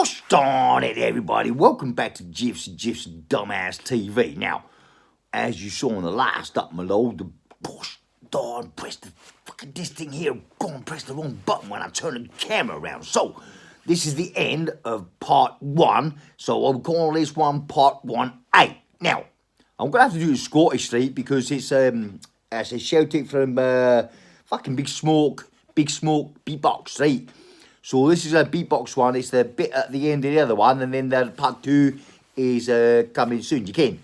Gosh darn it, everybody. Welcome back to GIFs and GIFs and Dumbass TV. Now, as you saw in the last up my load, the gosh darn press the fucking this thing here, go and press the wrong button when I turn the camera around. So, this is the end of part 1. So I'll call this one part 1A. Now, I'm gonna have to do it Scottish Street because it's as a shout out from fucking Big Smoke beatbox, right? So this is a beatbox one. It's the bit at the end of the other one, and then the part 2 is coming soon. You can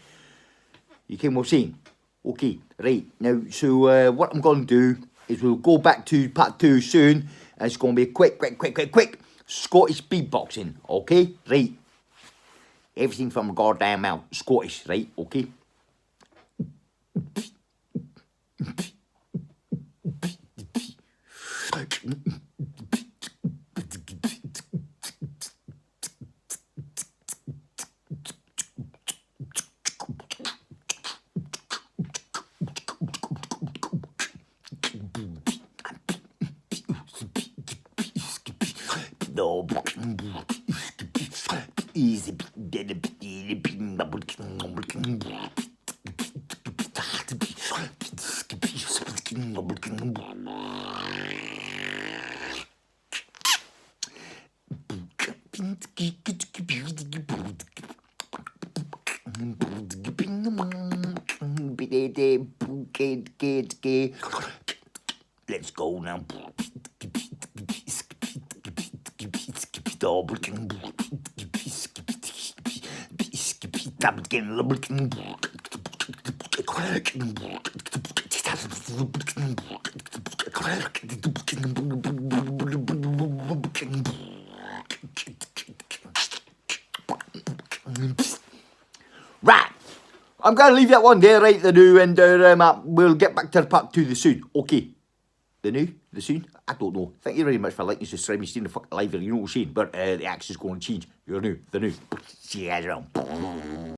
what I'm saying? Okay, right. Now, so what I'm going to do is we'll go back to part 2 soon, and it's going to be quick Scottish beatboxing, okay? Right. Everything from goddamn mouth. Scottish, right? Okay? No. Easy. Let's go now. Right, I'm going to leave that one there, right, the new, and we'll get back to part 2 the soon. Okay, the soon, I don't know. Thank you very much for liking, subscribing, staying the fuck alive, you know what I'm saying, but the accent's going to change. You're new, the new. See you guys around.